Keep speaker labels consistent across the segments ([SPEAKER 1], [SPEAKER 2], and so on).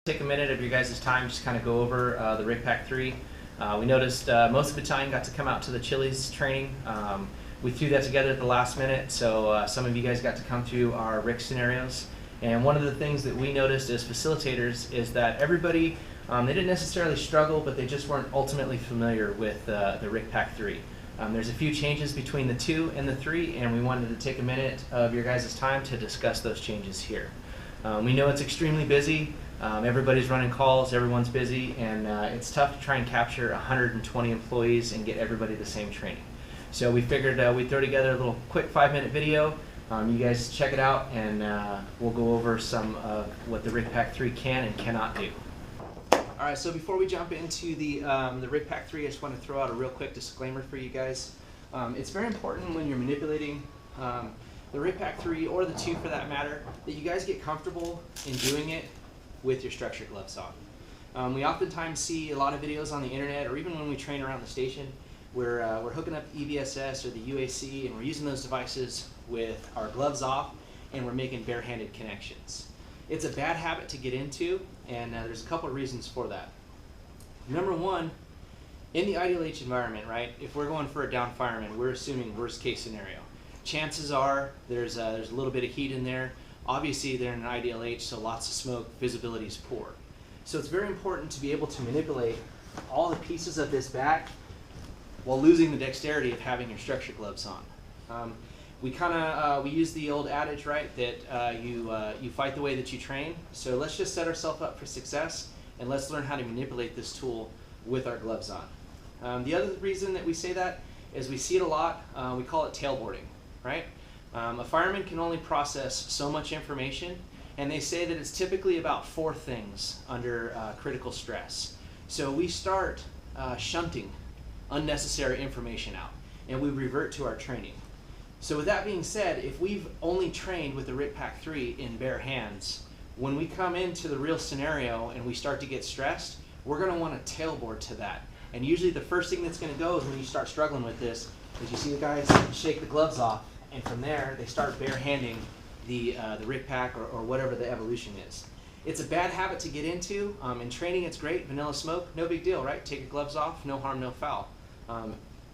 [SPEAKER 1] Take a minute of your guys' time, just kind of go over the Ric Pack 3. We noticed most of the battalion got to come out to the Chili's training. We threw that together at the last minute, so some of you guys got to come through our RIC scenarios. And one of the things that we noticed as facilitators is that everybody, they didn't necessarily struggle, but they just weren't ultimately familiar with the Ric Pack 3. There's a few changes between the 2 and the 3, and we wanted to take a minute of your guys' time to discuss those changes here. We know it's extremely busy. Everybody's running calls, everyone's busy, and it's tough to try and capture 120 employees and get everybody the same training. So we figured we'd throw together a little quick 5-minute video. You guys check it out, and we'll go over some of what the Ric Pack 3 can and cannot do. All right, so before we jump into the Ric Pack 3, I just want to throw out a real quick disclaimer for you guys. It's very important when you're manipulating the Ric Pack 3, or the 2 for that matter, that you guys get comfortable in doing it with your structure gloves on. We oftentimes see a lot of videos on the internet, or even when we train around the station, where we're hooking up the EVSS or the UAC, and we're using those devices with our gloves off, and we're making barehanded connections. It's a bad habit to get into, and there's a couple of reasons for that. Number one, in the IDLH environment, right, if we're going for a down fireman, we're assuming worst case scenario. Chances are there's a little bit of heat in there. Obviously, they're in an IDLH, so lots of smoke, visibility is poor. So it's very important to be able to manipulate all the pieces of this back while losing the dexterity of having your structure gloves on. We use the old adage, right, that you fight the way that you train. So let's just set ourselves up for success, and let's learn how to manipulate this tool with our gloves on. The other reason that we say that is we see it a lot. We call it tailboarding, right? A fireman can only process so much information, and they say that it's typically about 4 things under critical stress. So we start shunting unnecessary information out, and we revert to our training. So with that being said, if we've only trained with the Ric Pack 3 in bare hands, when we come into the real scenario and we start to get stressed, we're going to want to tailboard to that. And usually the first thing that's going to go is when you start struggling with this, is you see the guys shake the gloves off, and from there they start barehanding the Ric Pack or whatever the evolution is. It's a bad habit to get into. In training it's great, vanilla smoke, no big deal, right? Take your gloves off, no harm, no foul.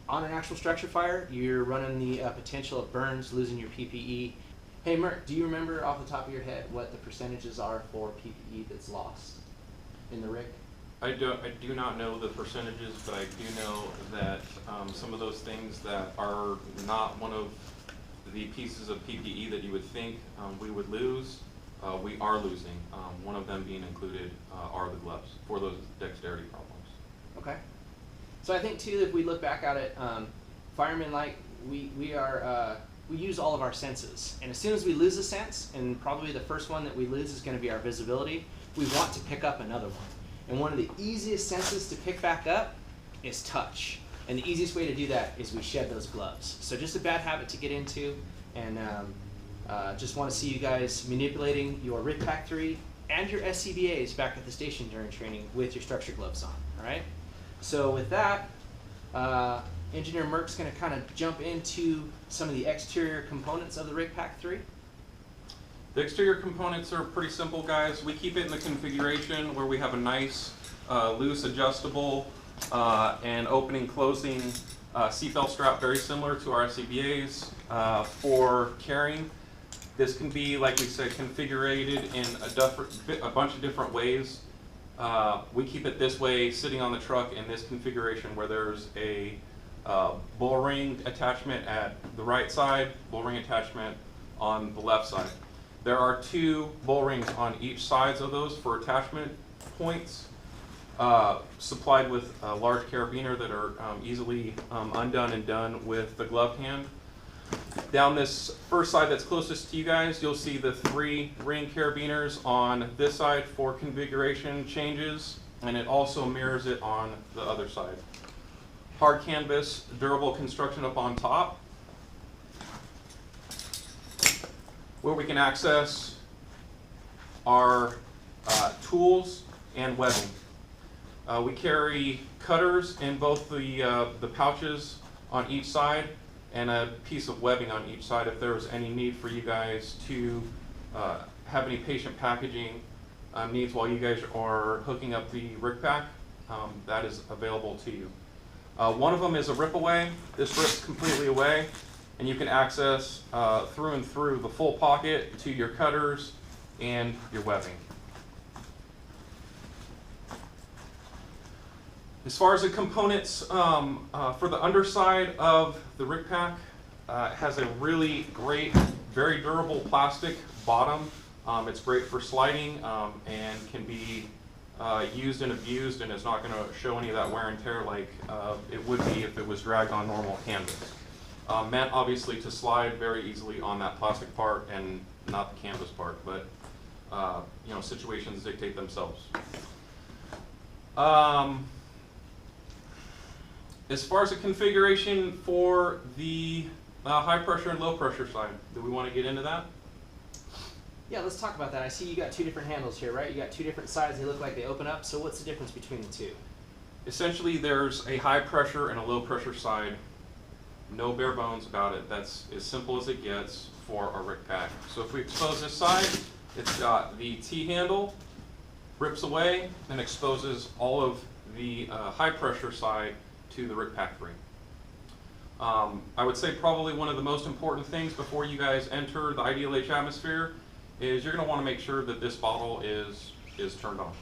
[SPEAKER 1] On an actual structure fire, you're running the potential of burns, losing your PPE. Hey Mert, do you remember off the top of your head what the percentages are for PPE that's lost in the RIC?
[SPEAKER 2] I do not know the percentages, but I do know that some of those things that are not one of the pieces of PPE that you would think we would lose, we are losing. One of them being included are the gloves for those dexterity problems.
[SPEAKER 1] Okay. So I think too, if we look back at it, firemen, like we use all of our senses, and as soon as we lose a sense, and probably the first one that we lose is going to be our visibility, we want to pick up another one. And one of the easiest senses to pick back up is touch. And the easiest way to do that is we shed those gloves. So just a bad habit to get into, and just want to see you guys manipulating your Ric Pack 3 and your SCBAs back at the station during training with your structure gloves on, all right? So with that, Engineer Merck's going to kind of jump into some of the exterior components of the Ric Pack 3.
[SPEAKER 2] The exterior components are pretty simple, guys. We keep it in the configuration where we have a nice, loose, adjustable, and opening, closing seatbelt strap, very similar to our SCBAs for carrying. This can be, like we said, configured in a bunch of different ways. We keep it this way, sitting on the truck in this configuration where there's a bull ring attachment at the right side, bull ring attachment on the left side. There are 2 bull rings on each side of those for attachment points, supplied with a large carabiner that are easily undone and done with the glove hand. Down this first side that's closest to you guys, you'll see the 3 ring carabiners on this side for configuration changes, and it also mirrors it on the other side. Hard canvas, durable construction up on top, where we can access our tools and webbing. We carry cutters in both the pouches on each side, and a piece of webbing on each side if there was any need for you guys to have any patient packaging needs while you guys are hooking up the Ric Pack, that is available to you. One of them is a rip away. This rips completely away, and you can access through and through the full pocket to your cutters and your webbing. As far as the components, for the underside of the Ric Pack, it has a really great, very durable plastic bottom. It's great for sliding and can be used and abused, and it's not going to show any of that wear and tear like it would be if it was dragged on normal canvas. Meant obviously to slide very easily on that plastic part and not the canvas part, but you know, situations dictate themselves. As far as the configuration for the high pressure and low pressure side, do we want to get into that?
[SPEAKER 1] Yeah, let's talk about that. I see you got two different handles here, right? You got two different sides. They look like they open up. So what's the difference between the two?
[SPEAKER 2] Essentially, there's a high pressure and a low pressure side. No bare bones about it. That's as simple as it gets for our Ric Pack. So if we expose this side, it's got the T-handle, rips away, and exposes all of the high pressure side to the Ric Pack 3. I would say probably one of the most important things before you guys enter the Ideal H atmosphere is you're going to want to make sure that this bottle is turned on.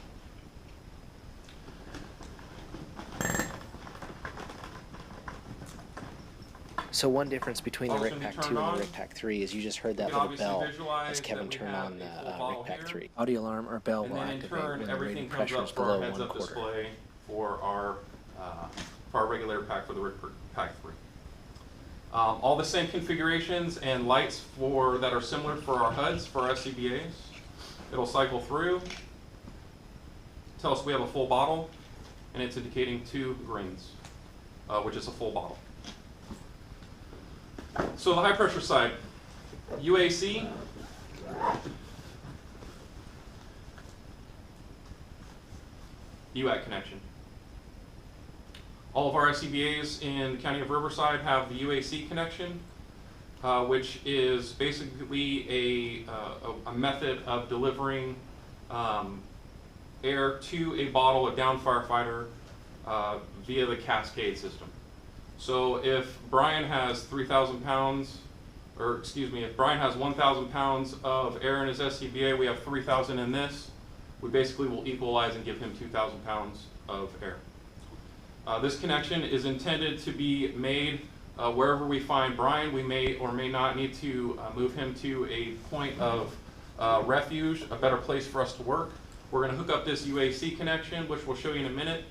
[SPEAKER 3] So one difference between the
[SPEAKER 2] Bottle
[SPEAKER 3] Ric
[SPEAKER 2] can be
[SPEAKER 3] Pack 2
[SPEAKER 2] turned
[SPEAKER 3] and
[SPEAKER 2] on.
[SPEAKER 3] the Ric Pack 3 is you just heard that
[SPEAKER 2] You can
[SPEAKER 3] little
[SPEAKER 2] obviously
[SPEAKER 3] bell
[SPEAKER 2] visualize
[SPEAKER 3] as Kevin
[SPEAKER 2] that we
[SPEAKER 3] turned
[SPEAKER 2] have
[SPEAKER 3] on
[SPEAKER 2] a
[SPEAKER 3] the
[SPEAKER 2] full bottle
[SPEAKER 3] Ric Pack
[SPEAKER 2] here.
[SPEAKER 3] 3. Audio alarm or bell
[SPEAKER 2] And
[SPEAKER 3] will
[SPEAKER 2] then in
[SPEAKER 3] activate
[SPEAKER 2] turn,
[SPEAKER 3] when the
[SPEAKER 2] everything
[SPEAKER 3] rated
[SPEAKER 2] comes
[SPEAKER 3] pressure
[SPEAKER 2] up
[SPEAKER 3] is
[SPEAKER 2] for
[SPEAKER 3] below
[SPEAKER 2] our heads-up
[SPEAKER 3] 1/4.
[SPEAKER 2] display for our regular pack for the Ric Pack 3. All the same configurations and lights that are similar for our HUDs, for our SCBAs. It'll cycle through, tell us we have a full bottle, and it's indicating 2 greens, which is a full bottle. So the high pressure side, UAC, UAC connection. All of our SCBAs in the County of Riverside have the UAC connection, which is basically a method of delivering air to a bottle, a down firefighter, via the cascade system. So if Brian has 3,000 pounds, or excuse me, if Brian has 1,000 pounds of air in his SCBA, we have 3,000 in this, we basically will equalize and give him 2,000 pounds of air. This connection is intended to be made wherever we find Brian. We may or may not need to move him to a point of refuge, a better place for us to work. We're going to hook up this UAC connection, which we'll show you in a minute,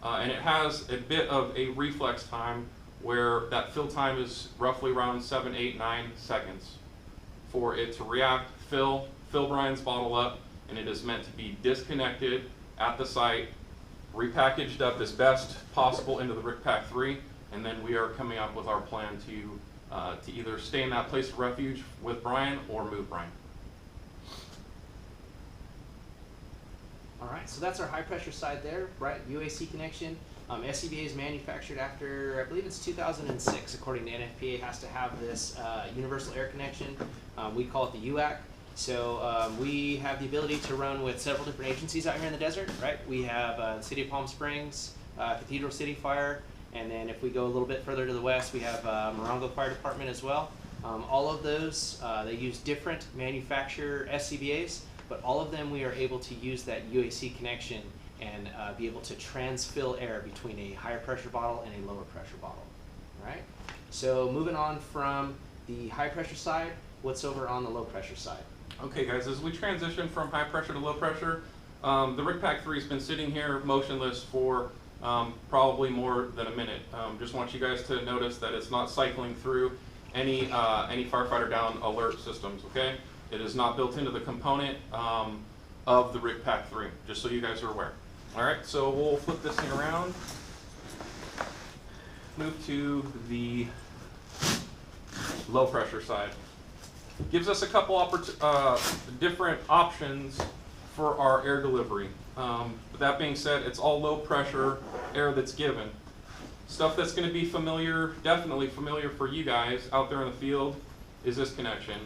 [SPEAKER 2] and it has a bit of a reflex time where that fill time is roughly around 7, 8, 9 seconds for it to react, fill Brian's bottle up, and it is meant to be disconnected at the site, repackaged up as best possible into the Ric Pack 3, and then we are coming up with our plan to either stay in that place of refuge with Brian or move Brian.
[SPEAKER 1] All right, so that's our high pressure side there, right? UAC connection. SCBA is manufactured after, I believe it's 2006, according to NFPA, has to have this universal air connection. We call it the UAC. So we have the ability to run with several different agencies out here in the desert, right? We have the City of Palm Springs, Cathedral City Fire, and then if we go a little bit further to the west, we have Morongo Fire Department as well. All of those, they use different manufacturer SCBAs, but all of them we are able to use that UAC connection and be able to transfill air between a higher pressure bottle and a lower pressure bottle, right? So moving on from the high pressure side, what's over on the low pressure side?
[SPEAKER 2] Okay guys, as we transition from high pressure to low pressure, the Ric Pack 3 has been sitting here motionless for probably more than a minute. Just want you guys to notice that it's not cycling through any firefighter down alert systems, okay? It is not built into the component of the Ric Pack 3, just so you guys are aware. All right, so we'll flip this thing around, move to the low pressure side. Gives us a couple different options for our air delivery. With that being said, it's all low pressure air that's given. Stuff that's going to be familiar, definitely familiar for you guys out there in the field, is this connection.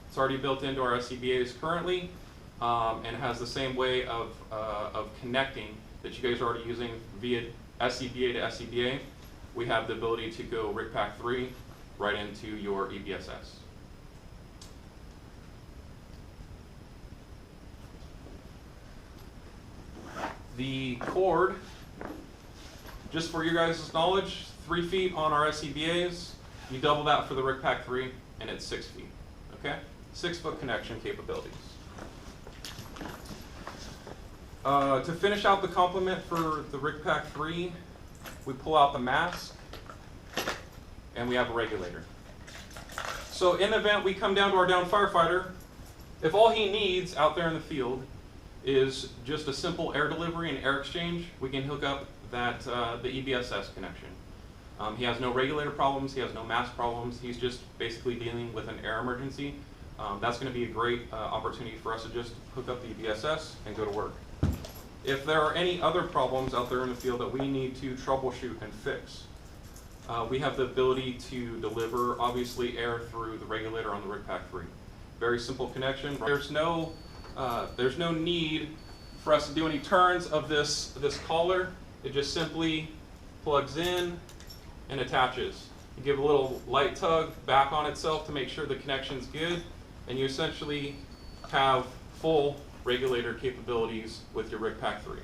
[SPEAKER 2] It's already built into our SCBAs currently. and has the same way of connecting that you guys are already using via SCBA to SCBA. We have the ability to go Ric Pack 3 right into your EBSS. The cord, just for your guys' knowledge, 3 feet on our SCBAs. You double that for the Ric Pack 3, and it's 6 feet. Okay? 6-foot connection capabilities. To finish out the complement for the Ric Pack 3, we pull out the mask, and we have a regulator. So in the event we come down to our downed firefighter, if all he needs out there in the field is just a simple air delivery and air exchange, we can hook up that the EBSS connection. He has no regulator problems, he has no mask problems, he's just basically dealing with an air emergency. That's going to be a great opportunity for us to just hook up the EBSS and go to work. If there are any other problems out there in the field that we need to troubleshoot and fix, we have the ability to deliver, obviously, air through the regulator on the Ric Pack 3. Very simple connection. There's no need for us to do any turns of this collar. It just simply plugs in and attaches. You give a little light tug back on itself to make sure the connection's good, and you essentially have full regulator capabilities with your Ric Pack 3.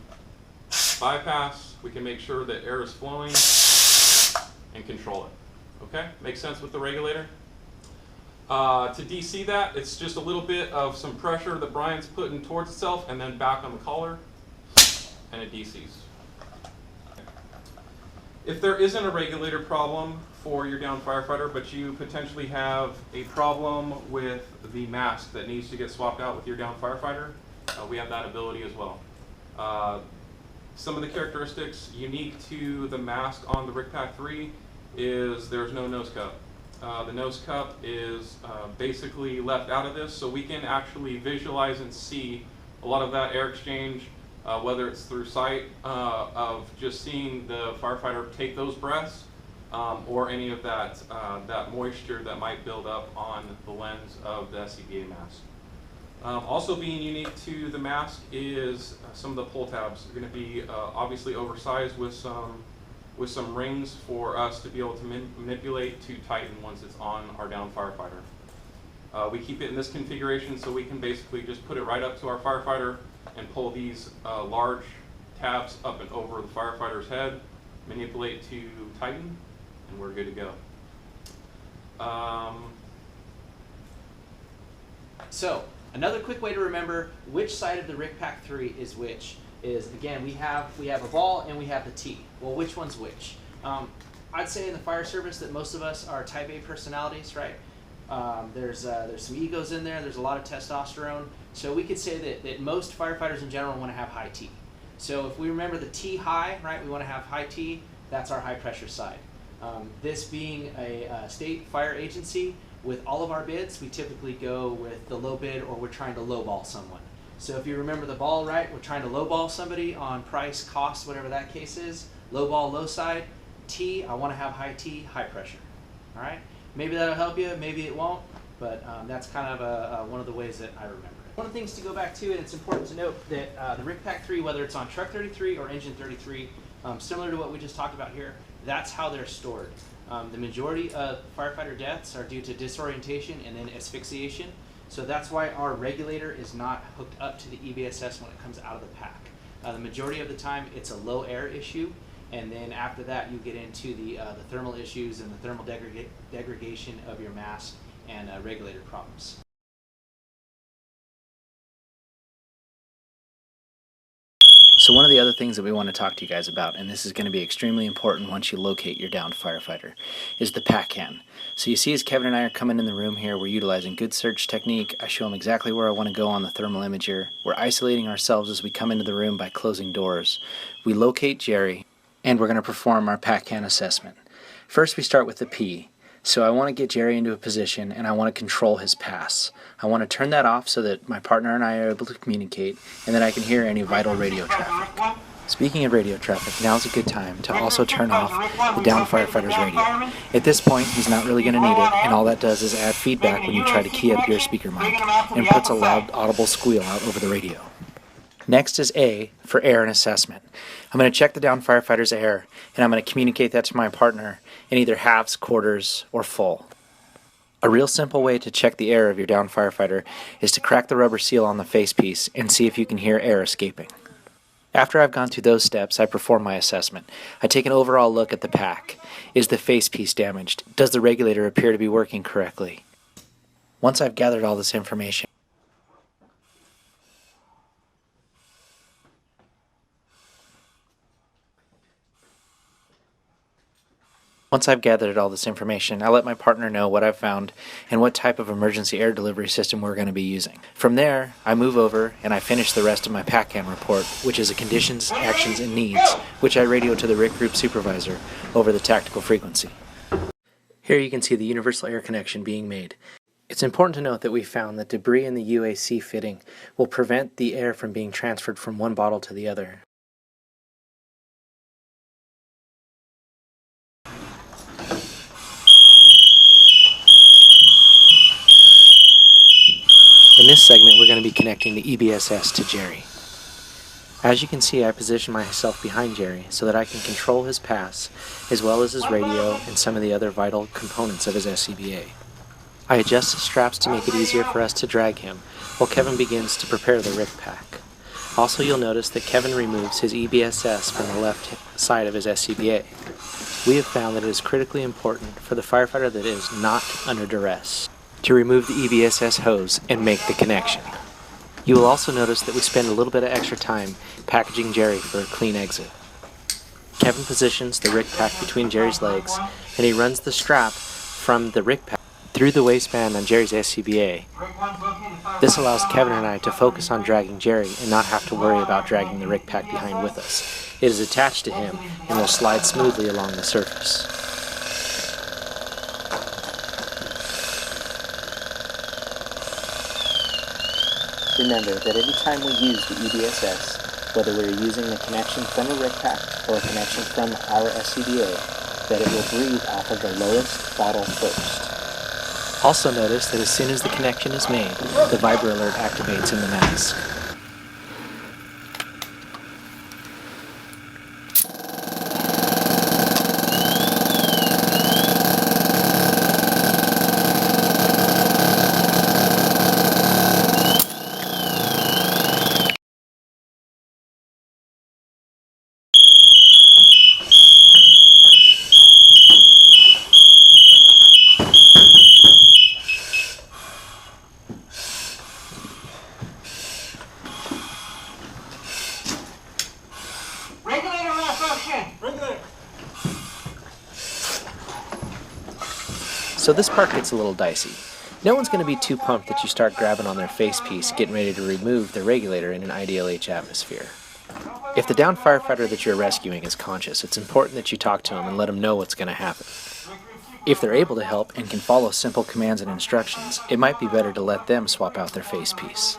[SPEAKER 2] Bypass, we can make sure that air is flowing and control it. Okay? Makes sense with the regulator? To DC that, it's just a little bit of some pressure that Brian's putting towards itself and then back on the collar, and it DCs. If there isn't a regulator problem for your downed firefighter, but you potentially have a problem with the mask that needs to get swapped out with your downed firefighter, we have that ability as well. Some of the characteristics unique to the mask on the Ric Pack 3 is there's no nose cup. The nose cup is basically left out of this, so we can actually visualize and see a lot of that air exchange, whether it's through sight of just seeing the firefighter take those breaths, or any of that, that moisture that might build up on the lens of the SCBA mask. Also being unique to the mask is some of the pull tabs are going to be obviously oversized with some rings for us to be able to manipulate to tighten once it's on our downed firefighter. We keep it in this configuration so we can basically just put it right up to our firefighter and pull these large tabs up and over the firefighter's head, manipulate to tighten, and we're good to go.
[SPEAKER 1] So, another quick way to remember which side of the Ric Pack 3 is which is, again, we have a ball and we have the T. Well, which one's which? I'd say in the fire service that most of us are type A personalities, right? There's some egos in there, there's a lot of testosterone. So we could say that most firefighters in general want to have high T. So if we remember the T high, right, we want to have high T, that's our high pressure side. This being a state fire agency, with all of our bids, we typically go with the low bid or we're trying to lowball someone. So if you remember the ball, right, we're trying to lowball somebody on price, cost, whatever that case is. Low ball, low side. T, I want to have high T, high pressure. All right? Maybe that'll help you, maybe it won't, but that's kind of one of the ways that I remember it. One of the things to go back to, and it's important to note that the Ric Pack 3, whether it's on truck 33 or engine 33, similar to what we just talked about here, that's how they're stored. The majority of firefighter deaths are due to disorientation and then asphyxiation. So that's why our regulator is not hooked up to the EBSS when it comes out of the pack. The majority of the time it's a low air issue, and then after that you get into the thermal issues and the thermal degradation of your mask and regulator problems.
[SPEAKER 3] So one of the other things that we want to talk to you guys about, and this is going to be extremely important once you locate your downed firefighter, is the pack can. So you see as Kevin and I are coming in the room here, we're utilizing good search technique. I show them exactly where I want to go on the thermal imager. We're isolating ourselves as we come into the room by closing doors. We locate Jerry, and we're going to perform our pack can assessment. First we start with the P. So I want to get Jerry into a position and I want to control his pass. I want to turn that off so that my partner and I are able to communicate and that I can hear any vital radio traffic. Speaking of radio traffic, now's a good time to also turn off the down firefighter's radio. At this point, he's not really going to need it, and all that does is add feedback when you try to key up your speaker mic, and puts a loud, audible squeal out over the radio. Next is A for air and assessment. I'm going to check the down firefighter's air, and I'm going to communicate that to my partner in either halves, quarters, or full. A real simple way to check the air of your down firefighter is to crack the rubber seal on the facepiece and see if you can hear air escaping. After I've gone through those steps, I perform my assessment. I take an overall look at the pack. Is the facepiece damaged? Does the regulator appear to be working correctly? Once I've gathered all this information, I let my partner know what I've found and what type of emergency air delivery system we're going to be using. From there, I move over and I finish the rest of my PACAN report, which is a conditions, actions, and needs, which I radio to the RIC group supervisor over the tactical frequency. Here you can see the universal air connection being made. It's important to note that we found that debris in the UAC fitting will prevent the air from being transferred from one bottle to the other. In this segment, we're going to be connecting the EBSS to Jerry. As you can see, I position myself behind Jerry so that I can control his pass, as well as his radio and some of the other vital components of his SCBA. I adjust the straps to make it easier for us to drag him, while Kevin begins to prepare the Ric Pack. Also, you'll notice that Kevin removes his EBSS from the left side of his SCBA. We have found that it is critically important for the firefighter that is not under duress to remove the EBSS hose and make the connection. You will also notice that we spend a little bit of extra time packaging Jerry for a clean exit. Kevin positions the Ric Pack between Jerry's legs, and he runs the strap from the Ric Pack through the waistband on Jerry's SCBA. This allows Kevin and I to focus on dragging Jerry and not have to worry about dragging the Ric Pack behind with us. It is attached to him and will slide smoothly along the surface. Remember that every time we use the EBSS, whether we're using the connection from a Ric Pack or a connection from our SCBA, that it will breathe off of the lowest bottle first. Also notice that as soon as the connection is made, the vibra alert activates in the mask. So this part gets a little dicey. No one's going to be too pumped that you start grabbing on their facepiece, getting ready to remove the regulator in an IDLH atmosphere. If the down firefighter that you're rescuing is conscious, it's important that you talk to him and let him know what's going to happen. If they're able to help and can follow simple commands and instructions, it might be better to let them swap out their facepiece.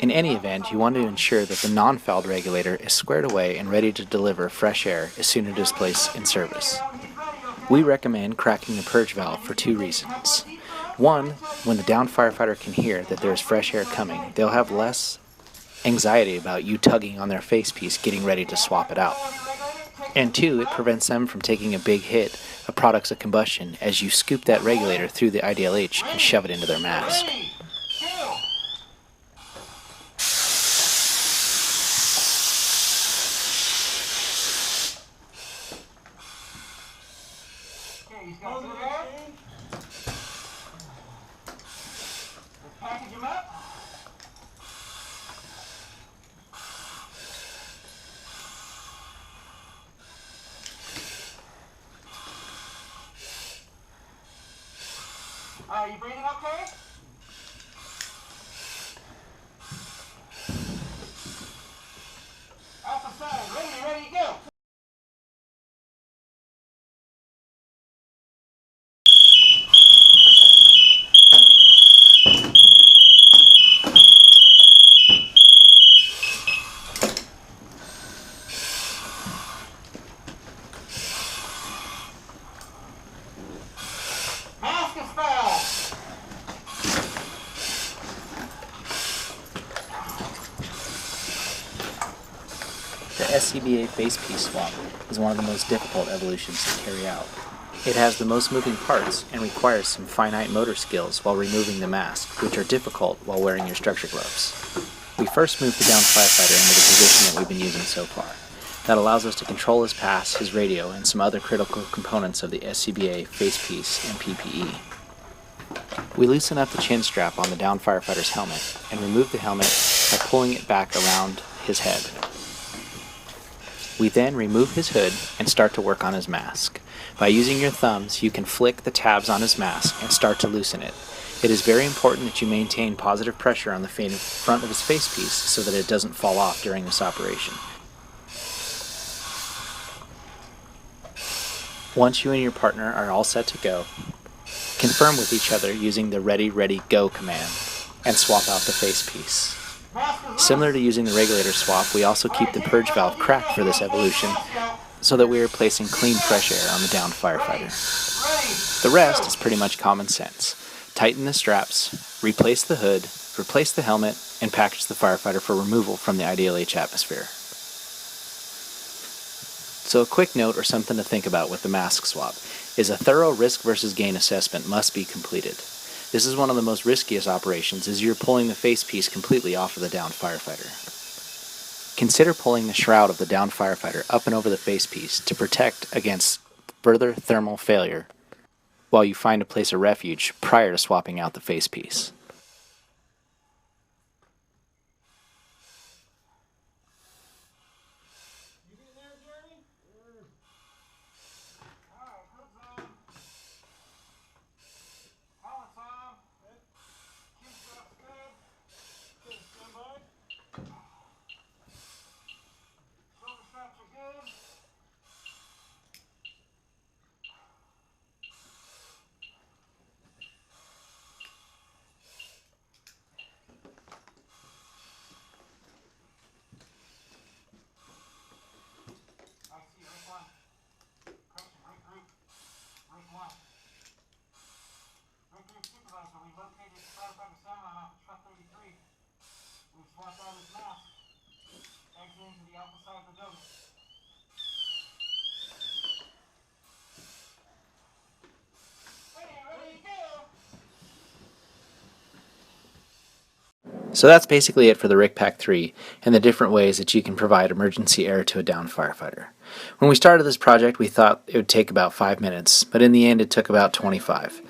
[SPEAKER 3] In any event, you want to ensure that the non-fouled regulator is squared away and ready to deliver fresh air as soon as it is placed in service. We recommend cracking the purge valve for two reasons. One, when the down firefighter can hear that there is fresh air coming, they'll have less anxiety about you tugging on their facepiece getting ready to swap it out. And two, it prevents them from taking a big hit of products of combustion as you scoop that regulator through the IDLH and shove it into their mask.
[SPEAKER 4] Package him up. Are you breathing okay? Alpha sign, ready, go.
[SPEAKER 3] SCBA face piece swap is one of the most difficult evolutions to carry out. It has the most moving parts and requires some finite motor skills while removing the mask, which are difficult while wearing your structure gloves. We first moved the downed firefighter into the position that we've been using so far. That allows us to control his pass, his radio, and some other critical components of the SCBA face piece and PPE. We loosen up the chin strap on the downed firefighter's helmet and remove the helmet by pulling it back around his head. We then remove his hood and start to work on his mask. By using your thumbs, you can flick the tabs on his mask and start to loosen it. It is very important that you maintain positive pressure on the front of his face piece so that it doesn't fall off during this operation. Once you and your partner are all set to go, confirm with each other using the ready, ready, go command and swap out the face piece. Similar to using the regulator swap, we also keep the purge valve cracked for this evolution so that we are placing clean fresh air on the downed firefighter. The rest is pretty much common sense. Tighten the straps, replace the hood, replace the helmet, and package the firefighter for removal from the Ideal H atmosphere. So a quick note or something to think about with the mask swap is a thorough risk versus gain assessment must be completed. This is one of the most riskiest operations as you're pulling the face piece completely off of the downed firefighter. Consider pulling the shroud of the downed firefighter up and over the face piece to protect against further thermal failure while you find a place of refuge prior to swapping out the face piece. So that's basically it for the Ric Pack 3 and the different ways that you can provide emergency air to a downed firefighter. When we started this project, we thought it would take about 5 minutes, but in the end it took about 25.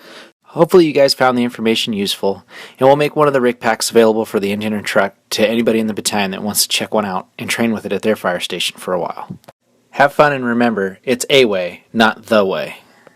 [SPEAKER 3] Hopefully you guys found the information useful, and we'll make one of the Ric Packs available for the engine or truck to anybody in the battalion that wants to check one out and train with it at their fire station for a while. Have fun and remember, it's a way, not the way.